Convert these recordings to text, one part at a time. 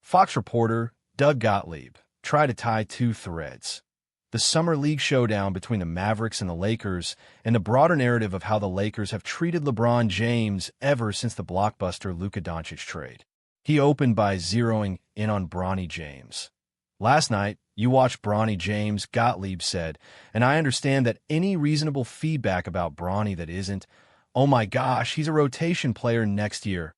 Fox reporter Doug Gottlieb tried to tie two threads: the Summer League showdown between the Mavericks and the Lakers, and the broader narrative of how the Lakers have treated LeBron James ever since the blockbuster Luka Dončić trade. He opened by zeroing in on Bronny James. "Last night, you watched Bronny James," Gottlieb said, "and I understand that any reasonable feedback about Bronny that isn't, 'Oh my gosh, he's a rotation player next year,'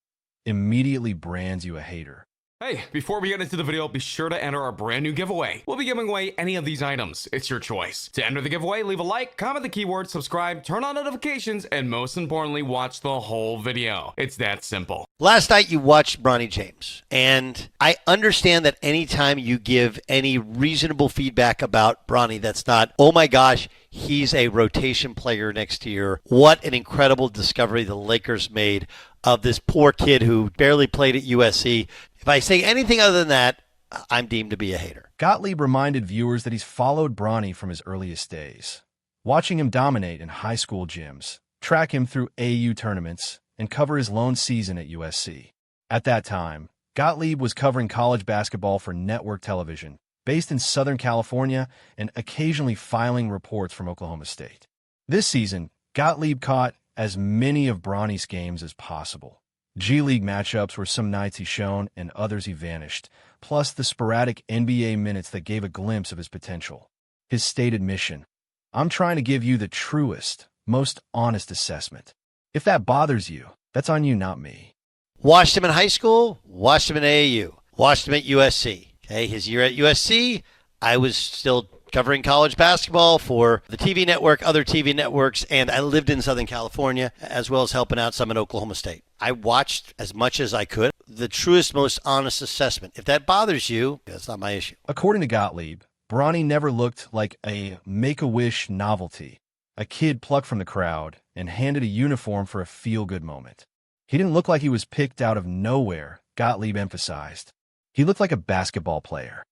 immediately brands you a hater." Hey, before we get into the video, be sure to enter our brand new giveaway. We'll be giving away any of these items. It's your choice. To enter the giveaway, leave a like, comment the keyword, subscribe, turn on notifications, and most importantly, watch the whole video. It's that simple. Last night you watched Bronny James, and I understand that anytime you give any reasonable feedback about Bronny that's not, "Oh my gosh, he's a rotation player next year," what an incredible discovery the Lakers made of this poor kid who barely played at USC. If I say anything other than that, I'm deemed to be a hater. Gottlieb reminded viewers that he's followed Bronny from his earliest days, watching him dominate in high school gyms, track him through AU tournaments, and cover his lone season at USC. At that time, Gottlieb was covering college basketball for network television, based in Southern California, and occasionally filing reports from Oklahoma State. This season, Gottlieb caught as many of Bronny's games as possible. G League matchups were some nights he shone and others he vanished, plus the sporadic NBA minutes that gave a glimpse of his potential. His stated mission: "I'm trying to give you the truest, most honest assessment. If that bothers you, that's on you, not me." Watched him in high school, watched him in AAU, watched him at USC. Okay, his year at USC, I was still covering college basketball for the TV network, other TV networks, and I lived in Southern California, as well as helping out some in Oklahoma State. I watched as much as I could. The truest, most honest assessment. If that bothers you, that's not my issue. According to Gottlieb, Bronny never looked like a Make-A-Wish novelty, a kid plucked from the crowd and handed a uniform for a feel-good moment. He didn't look like he was picked out of nowhere, Gottlieb emphasized. He looked like a basketball player.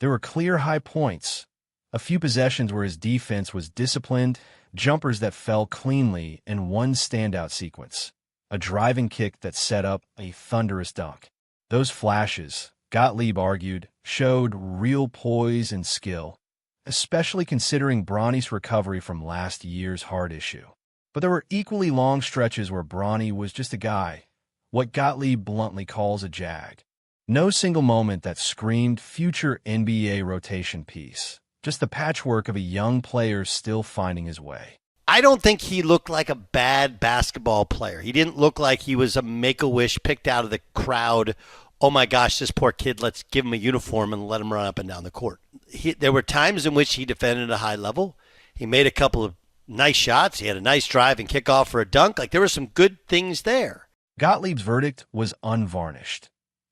There were clear high points, a few possessions where his defense was disciplined, jumpers that fell cleanly, and one standout sequence: a driving kick that set up a thunderous dunk. Those flashes, Gottlieb argued, showed real poise and skill, especially considering Bronny's recovery from last year's heart issue. But there were equally long stretches where Bronny was just a guy, what Gottlieb bluntly calls a jag. No single moment that screamed future NBA rotation piece, just the patchwork of a young player still finding his way. I don't think he looked like a bad basketball player. He didn't look like he was a Make-A-Wish picked out of the crowd. "Oh my gosh, this poor kid, let's give him a uniform and let him run up and down the court." There were times in which he defended at a high level. He made a couple of nice shots. He had a nice drive and kickoff for a dunk. Like, there were some good things there. Gottlieb's verdict was unvarnished.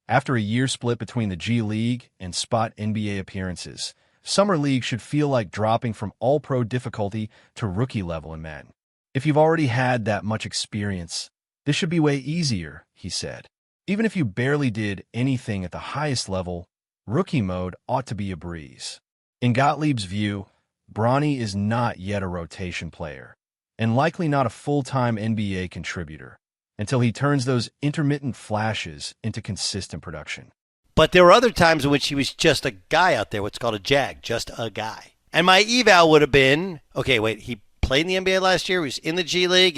After a year split between the G League and spot NBA appearances, Summer League should feel like dropping from all-pro difficulty to rookie level in Madden. "If you've already had that much experience, this should be way easier," he said. "Even if you barely did anything at the highest level, rookie mode ought to be a breeze." In Gottlieb's view, Bronny is not yet a rotation player, and likely not a full-time NBA contributor, until he turns those intermittent flashes into consistent production. But there were other times in which he was just a guy out there, what's called a jag, just a guy. And my eval would have been, okay, wait, he played in the NBA last year, he was in the G League,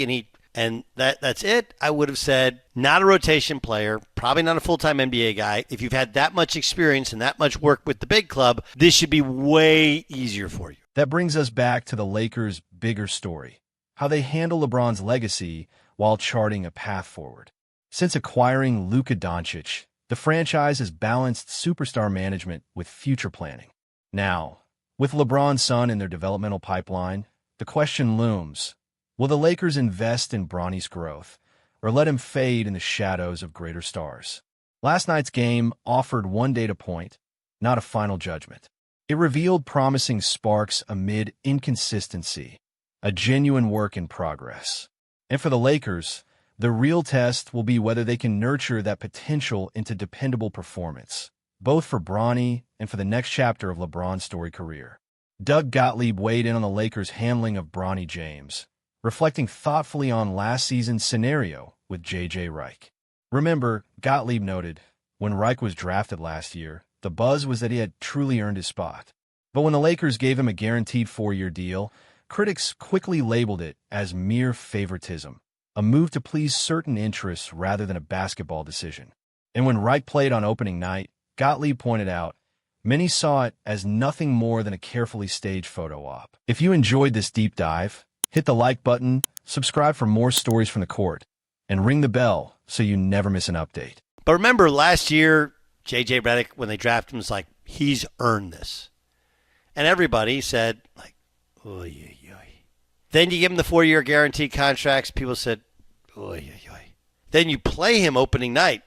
and that's it. I would have said, not a rotation player, probably not a full-time NBA guy. If you've had that much experience and that much work with the big club, this should be way easier for you. That brings us back to the Lakers' bigger story, how they handle LeBron's legacy while charting a path forward. Since acquiring Luka Dončić, the franchise has balanced superstar management with future planning. Now, with LeBron's son in their developmental pipeline, the question looms: will the Lakers invest in Bronny's growth, or let him fade in the shadows of greater stars? Last night's game offered one data point, not a final judgment. It revealed promising sparks amid inconsistency, a genuine work in progress. And for the Lakers, the real test will be whether they can nurture that potential into dependable performance, both for Bronny and for the next chapter of LeBron's storied career. Doug Gottlieb weighed in on the Lakers' handling of Bronny James, reflecting thoughtfully on last season's scenario with J.J. Redick. Remember, Gottlieb noted, When Reich was drafted last year, the buzz was that he had truly earned his spot. But when the Lakers gave him a guaranteed 4-year deal, critics quickly labeled it as mere favoritism, a move to please certain interests rather than a basketball decision. And when Reich played on opening night, Gottlieb pointed out, many saw it as nothing more than a carefully staged photo op. If you enjoyed this deep dive, hit the like button, subscribe for more stories from the court, and ring the bell so you never miss an update. But remember, last year, J.J. Redick, when they drafted him, was like, he's earned this. And everybody said, like, oy, oy, oy. Then you give him the 4-year guaranteed contracts. People said, oy, oy, oy. Then you play him opening night.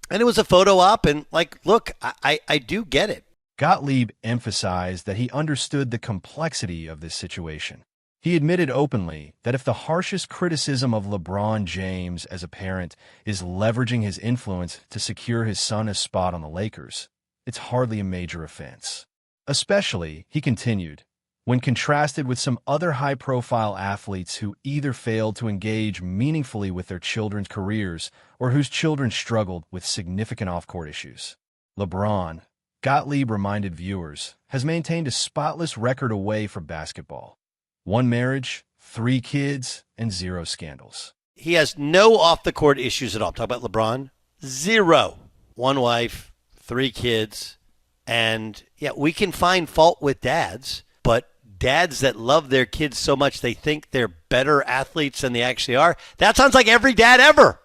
And it was a photo op. And, like, look, I do get it. Gottlieb emphasized that he understood the complexity of this situation. He admitted openly that if the harshest criticism of LeBron James as a parent is leveraging his influence to secure his son a spot on the Lakers, it's hardly a major offense. Especially, he continued, when contrasted with some other high-profile athletes who either failed to engage meaningfully with their children's careers or whose children struggled with significant off-court issues. LeBron, Gottlieb reminded viewers, has maintained a spotless record away from basketball. 1 marriage, 3 kids, and 0 scandals. He has no off-the-court issues at all. Talk about LeBron. 0. 1 wife, 3 kids. And, yeah, we can find fault with dads, but dads that love their kids so much they think they're better athletes than they actually are, that sounds like every dad ever.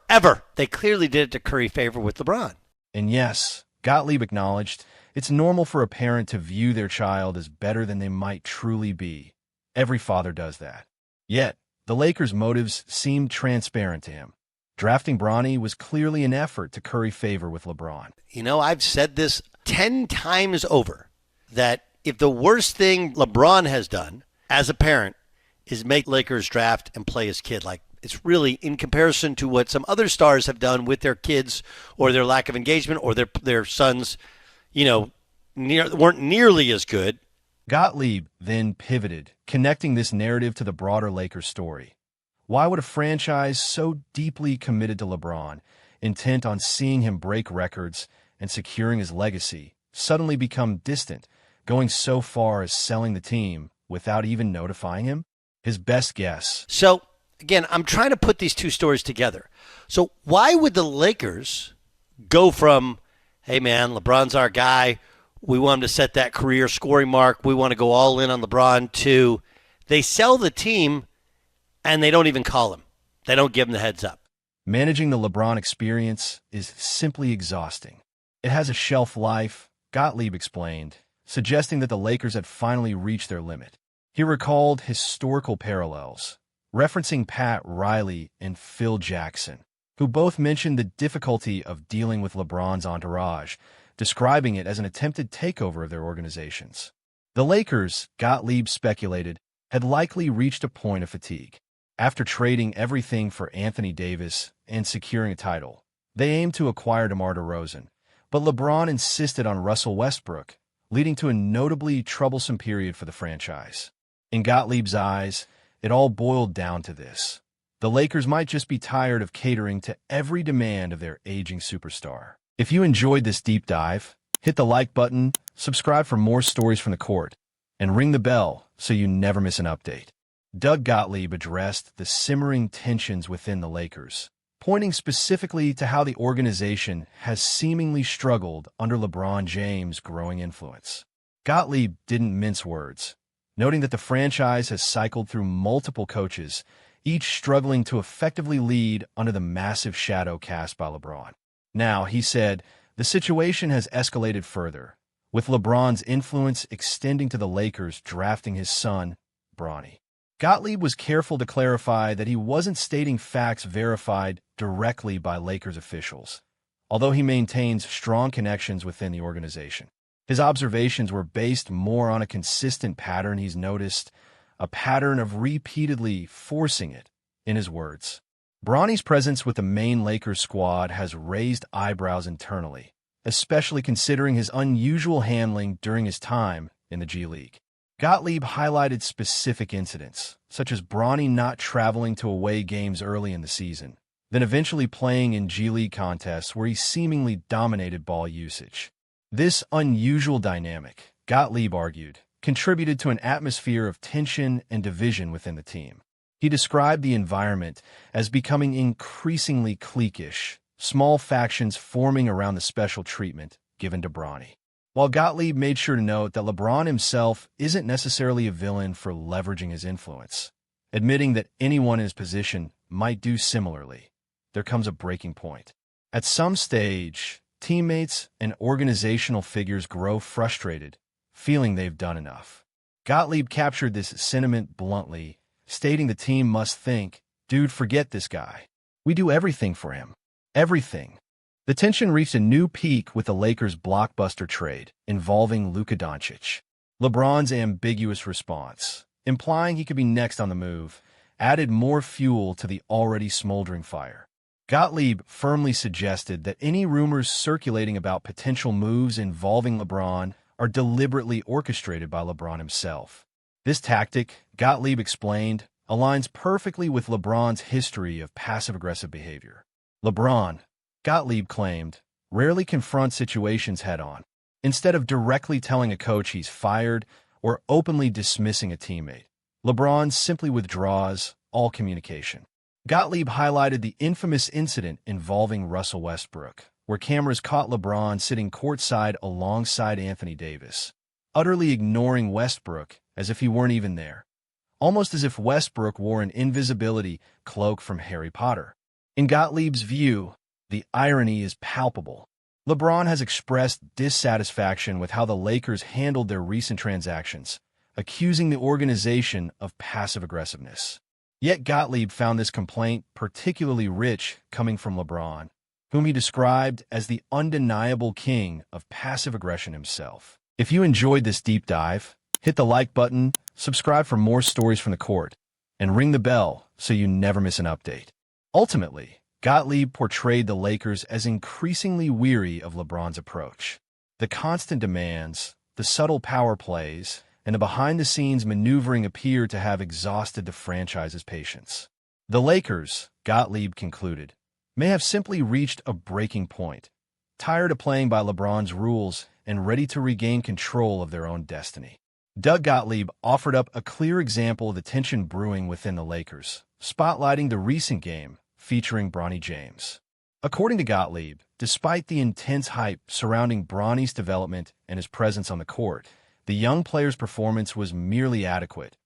They clearly did it to curry favor with LeBron. And yes, Gottlieb acknowledged it's normal for a parent to view their child as better than they might truly be. Every father does that. Yet, the Lakers' motives seemed transparent to him. Drafting Bronny was clearly an effort to curry favor with LeBron. You know, I've said this 10 times over, that if the worst thing LeBron has done as a parent is make Lakers draft and play his kid, like it's really in comparison to what some other stars have done with their kids or their lack of engagement or their sons, you know, weren't nearly as good. Gottlieb then pivoted, connecting this narrative to the broader Lakers story. Why would a franchise so deeply committed to LeBron, intent on seeing him break records and securing his legacy, suddenly become distant, going so far as selling the team without even notifying him? His best guess. So, again, I'm trying to put these two stories together. So why would the Lakers go from, hey, man, LeBron's our guy, we want him to set that career scoring mark, we want to go all in on LeBron, to they sell the team and they don't even call him. They don't give him the heads up. Managing the LeBron experience is simply exhausting. It has a shelf life, Gottlieb explained, suggesting that the Lakers had finally reached their limit. He recalled historical parallels, referencing Pat Riley and Phil Jackson, who both mentioned the difficulty of dealing with LeBron's entourage, describing it as an attempted takeover of their organizations. The Lakers, Gottlieb speculated, had likely reached a point of fatigue. After trading everything for Anthony Davis and securing a title, they aimed to acquire DeMar DeRozan, but LeBron insisted on Russell Westbrook, leading to a notably troublesome period for the franchise. In Gottlieb's eyes, it all boiled down to this. The Lakers might just be tired of catering to every demand of their aging superstar. If you enjoyed this deep dive, hit the like button, subscribe for more stories from the court, and ring the bell so you never miss an update. Doug Gottlieb addressed the simmering tensions within the Lakers, pointing specifically to how the organization has seemingly struggled under LeBron James' growing influence. Gottlieb didn't mince words, noting that the franchise has cycled through multiple coaches, each struggling to effectively lead under the massive shadow cast by LeBron. Now, he said, the situation has escalated further, with LeBron's influence extending to the Lakers drafting his son, Bronny. Gottlieb was careful to clarify that he wasn't stating facts verified directly by Lakers officials, although he maintains strong connections within the organization. His observations were based more on a consistent pattern he's noticed, a pattern of repeatedly forcing it, in his words. Bronny's presence with the main Lakers squad has raised eyebrows internally, especially considering his unusual handling during his time in the G League. Gottlieb highlighted specific incidents, such as Bronny not traveling to away games early in the season, then eventually playing in G League contests where he seemingly dominated ball usage. This unusual dynamic, Gottlieb argued, contributed to an atmosphere of tension and division within the team. He described the environment as becoming increasingly cliquish, small factions forming around the special treatment given to Bronny. While Gottlieb made sure to note that LeBron himself isn't necessarily a villain for leveraging his influence, admitting that anyone in his position might do similarly, there comes a breaking point. At some stage, teammates and organizational figures grow frustrated, feeling they've done enough. Gottlieb captured this sentiment bluntly, stating the team must think, dude, forget this guy. We do everything for him. Everything. The tension reached a new peak with the Lakers' blockbuster trade involving Luka Dončić. LeBron's ambiguous response, implying he could be next on the move, added more fuel to the already smoldering fire. Gottlieb firmly suggested that any rumors circulating about potential moves involving LeBron are deliberately orchestrated by LeBron himself. This tactic, Gottlieb explained, aligns perfectly with LeBron's history of passive-aggressive behavior. LeBron, Gottlieb claimed, rarely confronts situations head-on. Instead of directly telling a coach he's fired or openly dismissing a teammate, LeBron simply withdraws all communication. Gottlieb highlighted the infamous incident involving Russell Westbrook, where cameras caught LeBron sitting courtside alongside Anthony Davis, utterly ignoring Westbrook as if he weren't even there, almost as if Westbrook wore an invisibility cloak from Harry Potter. In Gottlieb's view, the irony is palpable. LeBron has expressed dissatisfaction with how the Lakers handled their recent transactions, accusing the organization of passive aggressiveness. Yet Gottlieb found this complaint particularly rich coming from LeBron, whom he described as the undeniable king of passive aggression himself. If you enjoyed this deep dive, hit the like button, subscribe for more stories from the court, and ring the bell so you never miss an update. Ultimately, Gottlieb portrayed the Lakers as increasingly weary of LeBron's approach. The constant demands, the subtle power plays, and the behind-the-scenes maneuvering appeared to have exhausted the franchise's patience. The Lakers, Gottlieb concluded, may have simply reached a breaking point, tired of playing by LeBron's rules and ready to regain control of their own destiny. Doug Gottlieb offered up a clear example of the tension brewing within the Lakers, spotlighting the recent game featuring Bronny James. According to Gottlieb, despite the intense hype surrounding Bronny's development and his presence on the court, the young player's performance was merely adequate.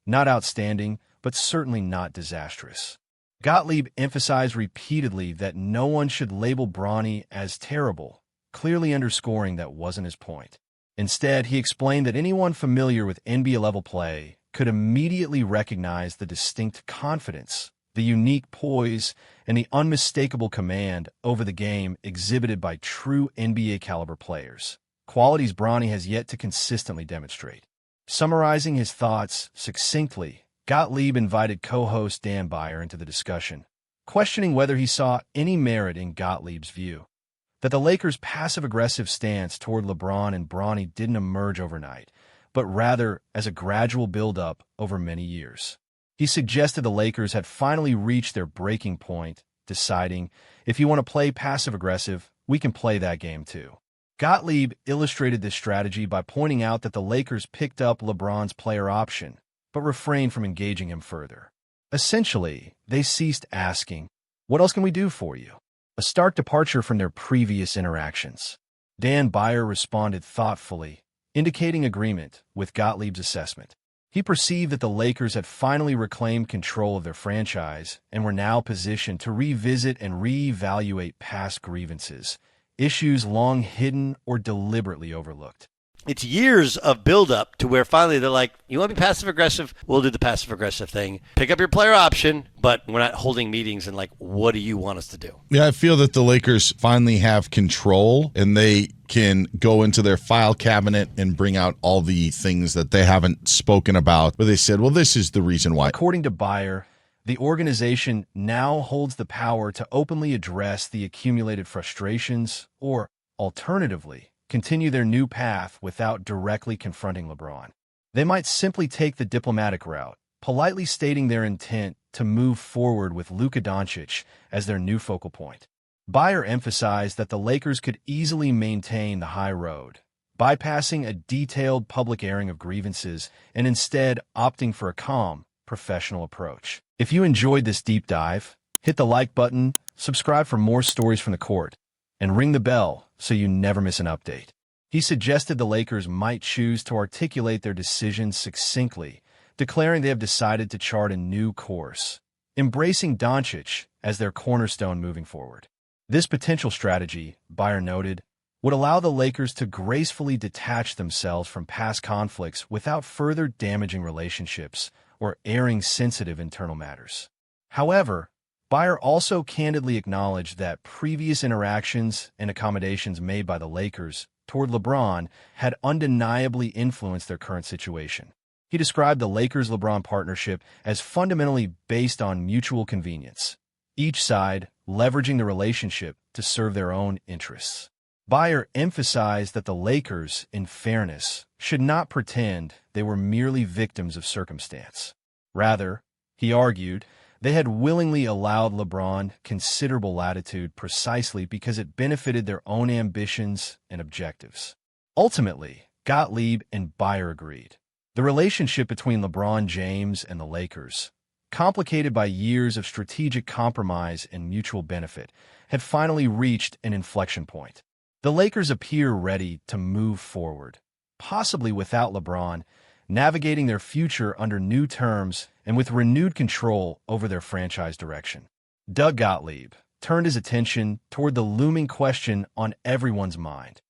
Not outstanding, but certainly not disastrous. Gottlieb emphasized repeatedly that no one should label Bronny as terrible, clearly underscoring that wasn't his point. Instead, he explained that anyone familiar with NBA-level play could immediately recognize the distinct confidence, the unique poise, and the unmistakable command over the game exhibited by true NBA-caliber players, qualities Bronny has yet to consistently demonstrate. Summarizing his thoughts succinctly, Gottlieb invited co-host Dan Beyer into the discussion, questioning whether he saw any merit in Gottlieb's view that the Lakers' passive-aggressive stance toward LeBron and Bronny didn't emerge overnight, but rather as a gradual build-up over many years. He suggested the Lakers had finally reached their breaking point, deciding, if you want to play passive-aggressive, we can play that game too. Gottlieb illustrated this strategy by pointing out that the Lakers picked up LeBron's player option, but refrained from engaging him further. Essentially, they ceased asking, "What else can we do for you?" A stark departure from their previous interactions. Dan Beyer responded thoughtfully, indicating agreement with Gottlieb's assessment. He perceived that the Lakers had finally reclaimed control of their franchise and were now positioned to revisit and reevaluate past grievances, issues long hidden or deliberately overlooked. It's years of build-up to where finally they're like, you want to be passive-aggressive? We'll do the passive-aggressive thing. Pick up your player option, but we're not holding meetings and like, what do you want us to do? Yeah, I feel that the Lakers finally have control and they can go into their file cabinet and bring out all the things that they haven't spoken about, but they said, well, this is the reason why. According to Beyer, the organization now holds the power to openly address the accumulated frustrations or, alternatively, continue their new path without directly confronting LeBron. They might simply take the diplomatic route, politely stating their intent to move forward with Luka Dončić as their new focal point. Baier emphasized that the Lakers could easily maintain the high road, bypassing a detailed public airing of grievances and instead opting for a calm, professional approach. If you enjoyed this deep dive, hit the like button, subscribe for more stories from the court, and ring the bell so you never miss an update. He suggested the Lakers might choose to articulate their decisions succinctly, declaring they have decided to chart a new course, embracing Dončić as their cornerstone moving forward. This potential strategy, Baier noted, would allow the Lakers to gracefully detach themselves from past conflicts without further damaging relationships or airing sensitive internal matters. However, Baier also candidly acknowledged that previous interactions and accommodations made by the Lakers toward LeBron had undeniably influenced their current situation. He described the Lakers-LeBron partnership as fundamentally based on mutual convenience, each side leveraging the relationship to serve their own interests. Baier emphasized that the Lakers, in fairness, should not pretend they were merely victims of circumstance. Rather, he argued, they had willingly allowed LeBron considerable latitude precisely because it benefited their own ambitions and objectives. Ultimately, Gottlieb and Baier agreed. The relationship between LeBron James and the Lakers, complicated by years of strategic compromise and mutual benefit, had finally reached an inflection point. The Lakers appear ready to move forward, possibly without LeBron, navigating their future under new terms and with renewed control over their franchise direction. Doug Gottlieb turned his attention toward the looming question on everyone's mind.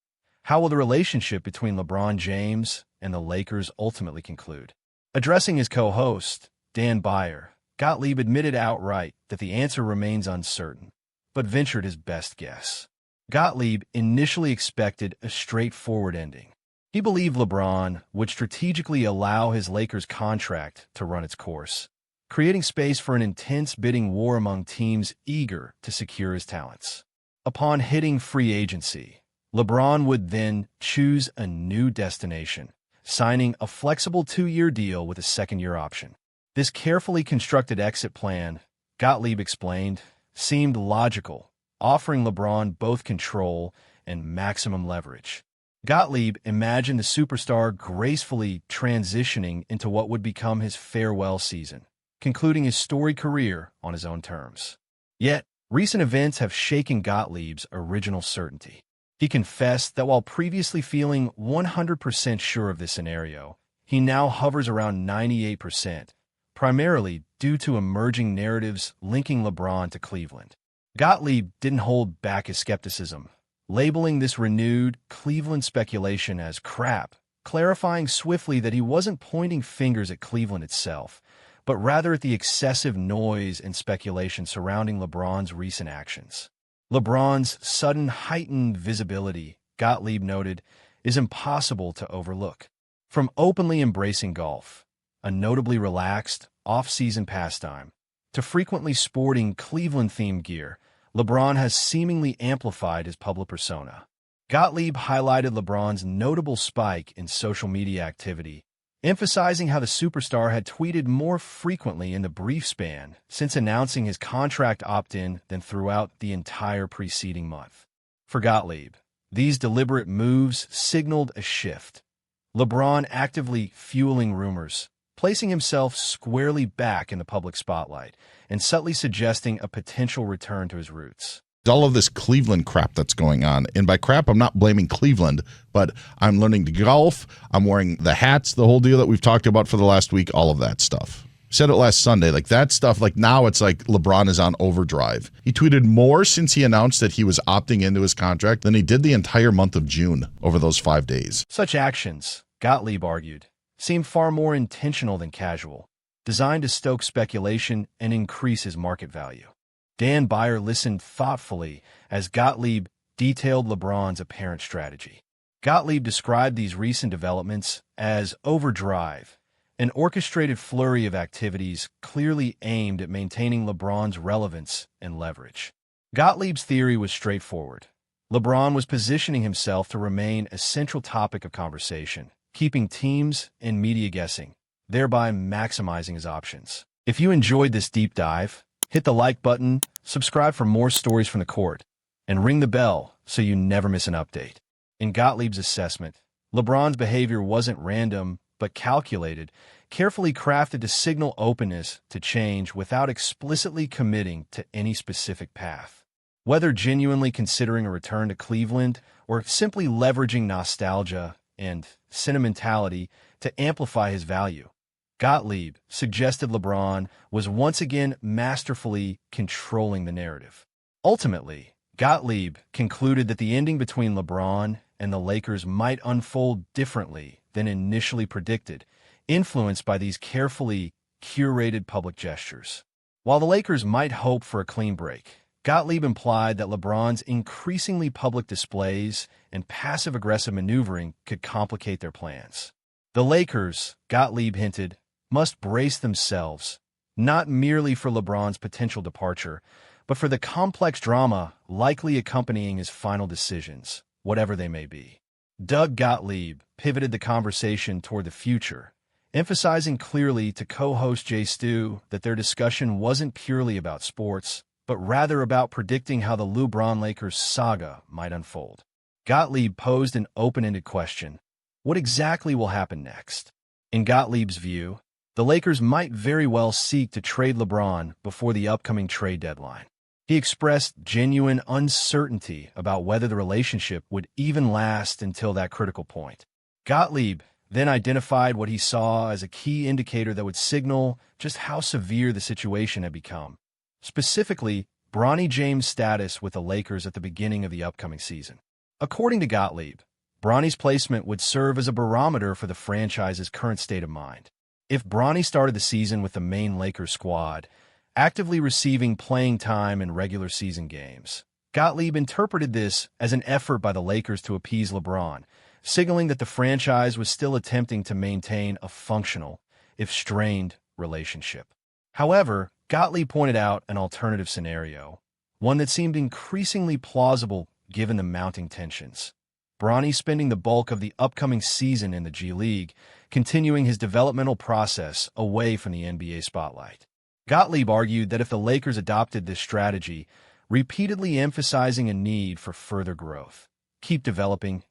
How will the relationship between LeBron James and the Lakers ultimately conclude? Addressing his co-host, Dan Baier, Gottlieb admitted outright that the answer remains uncertain, but ventured his best guess. Gottlieb initially expected a straightforward ending. He believed LeBron would strategically allow his Lakers contract to run its course, creating space for an intense bidding war among teams eager to secure his talents. Upon hitting free agency, LeBron would then choose a new destination, signing a flexible 2-year deal with a second-year option. This carefully constructed exit plan, Gottlieb explained, seemed logical, offering LeBron both control and maximum leverage. Gottlieb imagined the superstar gracefully transitioning into what would become his farewell season, concluding his storied career on his own terms. Yet, recent events have shaken Gottlieb's original certainty. He confessed that while previously feeling 100% sure of this scenario, he now hovers around 98%, primarily due to emerging narratives linking LeBron to Cleveland. Gottlieb didn't hold back his skepticism, labeling this renewed Cleveland speculation as crap, clarifying swiftly that he wasn't pointing fingers at Cleveland itself, but rather at the excessive noise and speculation surrounding LeBron's recent actions. LeBron's sudden heightened visibility, Gottlieb noted, is impossible to overlook. From openly embracing golf, a notably relaxed, off-season pastime, to frequently sporting Cleveland-themed gear, LeBron has seemingly amplified his public persona. Gottlieb highlighted LeBron's notable spike in social media activity, emphasizing how the superstar had tweeted more frequently in the brief span since announcing his contract opt-in than throughout the entire preceding month. For Gottlieb, these deliberate moves signaled a shift. LeBron actively fueling rumors, placing himself squarely back in the public spotlight, and subtly suggesting a potential return to his roots. All of this Cleveland crap that's going on. And by crap, I'm not blaming Cleveland, but I'm learning to golf. I'm wearing the hats, the whole deal that we've talked about for the last week, all of that stuff. Said it last Sunday, like that stuff, like now it's like LeBron is on overdrive. He tweeted more since he announced that he was opting into his contract than he did the entire month of June over those 5 days. Such actions, Gottlieb argued, seem far more intentional than casual, designed to stoke speculation and increase his market value. Dan Baier listened thoughtfully as Gottlieb detailed LeBron's apparent strategy. Gottlieb described these recent developments as overdrive, an orchestrated flurry of activities clearly aimed at maintaining LeBron's relevance and leverage. Gottlieb's theory was straightforward. LeBron was positioning himself to remain a central topic of conversation, keeping teams and media guessing, thereby maximizing his options. If you enjoyed this deep dive, hit the like button, subscribe for more stories from the court, and ring the bell so you never miss an update. In Gottlieb's assessment, LeBron's behavior wasn't random, but calculated, carefully crafted to signal openness to change without explicitly committing to any specific path. Whether genuinely considering a return to Cleveland or simply leveraging nostalgia and sentimentality to amplify his value, Gottlieb suggested LeBron was once again masterfully controlling the narrative. Ultimately, Gottlieb concluded that the ending between LeBron and the Lakers might unfold differently than initially predicted, influenced by these carefully curated public gestures. While the Lakers might hope for a clean break, Gottlieb implied that LeBron's increasingly public displays and passive-aggressive maneuvering could complicate their plans. The Lakers, Gottlieb hinted, must brace themselves, not merely for LeBron's potential departure, but for the complex drama likely accompanying his final decisions, whatever they may be. Doug Gottlieb pivoted the conversation toward the future, emphasizing clearly to co-host Jay Stu that their discussion wasn't purely about sports, but rather about predicting how the LeBron Lakers saga might unfold. Gottlieb posed an open-ended question: what exactly will happen next? In Gottlieb's view, the Lakers might very well seek to trade LeBron before the upcoming trade deadline. He expressed genuine uncertainty about whether the relationship would even last until that critical point. Gottlieb then identified what he saw as a key indicator that would signal just how severe the situation had become. Specifically, Bronny James' status with the Lakers at the beginning of the upcoming season. According to Gottlieb, Bronny's placement would serve as a barometer for the franchise's current state of mind. If Bronny started the season with the main Lakers squad, actively receiving playing time in regular season games, Gottlieb interpreted this as an effort by the Lakers to appease LeBron, signaling that the franchise was still attempting to maintain a functional, if strained, relationship. However, Gottlieb pointed out an alternative scenario, one that seemed increasingly plausible given the mounting tensions. Bronny spending the bulk of the upcoming season in the G League, continuing his developmental process away from the NBA spotlight. Gottlieb argued that if the Lakers adopted this strategy, repeatedly emphasizing a need for further growth, keep developing,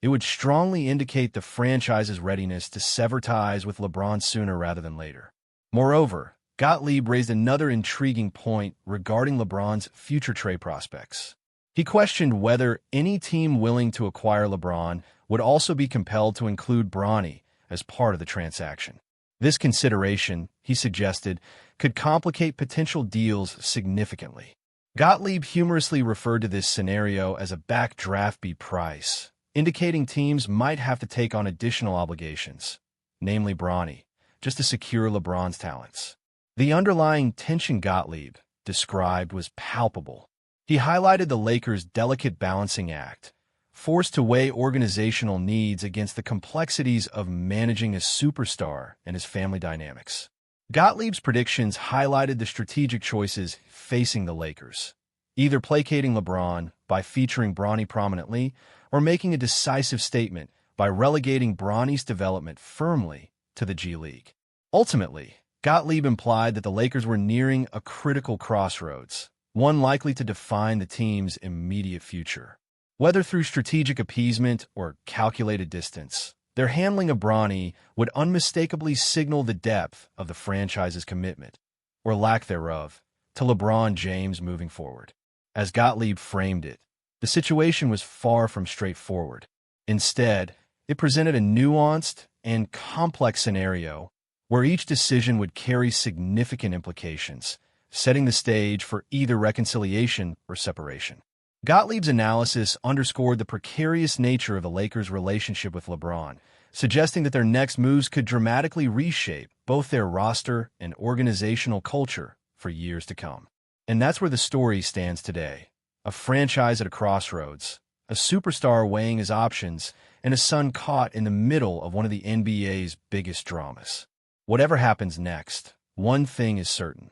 it would strongly indicate the franchise's readiness to sever ties with LeBron sooner rather than later. Moreover, Gottlieb raised another intriguing point regarding LeBron's future trade prospects. He questioned whether any team willing to acquire LeBron would also be compelled to include Bronny as part of the transaction. This consideration, he suggested, could complicate potential deals significantly. Gottlieb humorously referred to this scenario as a backdraft price, indicating teams might have to take on additional obligations, namely Bronny, just to secure LeBron's talents. The underlying tension Gottlieb described was palpable. He highlighted the Lakers' delicate balancing act, forced to weigh organizational needs against the complexities of managing a superstar and his family dynamics. Gottlieb's predictions highlighted the strategic choices facing the Lakers, either placating LeBron by featuring Bronny prominently or making a decisive statement by relegating Bronny's development firmly to the G League. Ultimately, Gottlieb implied that the Lakers were nearing a critical crossroads, one likely to define the team's immediate future. Whether through strategic appeasement or calculated distance, their handling of Bronny would unmistakably signal the depth of the franchise's commitment, or lack thereof, to LeBron James moving forward. As Gottlieb framed it, the situation was far from straightforward. Instead, it presented a nuanced and complex scenario where each decision would carry significant implications, setting the stage for either reconciliation or separation. Gottlieb's analysis underscored the precarious nature of the Lakers' relationship with LeBron, suggesting that their next moves could dramatically reshape both their roster and organizational culture for years to come. And that's where the story stands today. A franchise at a crossroads, a superstar weighing his options, and a son caught in the middle of one of the NBA's biggest dramas. Whatever happens next, one thing is certain.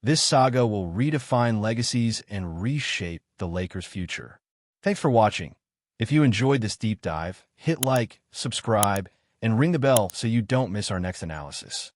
This saga will redefine legacies and reshape the Lakers' future. Thanks for watching. If you enjoyed this deep dive, hit like, subscribe, and ring the bell so you don't miss our next analysis.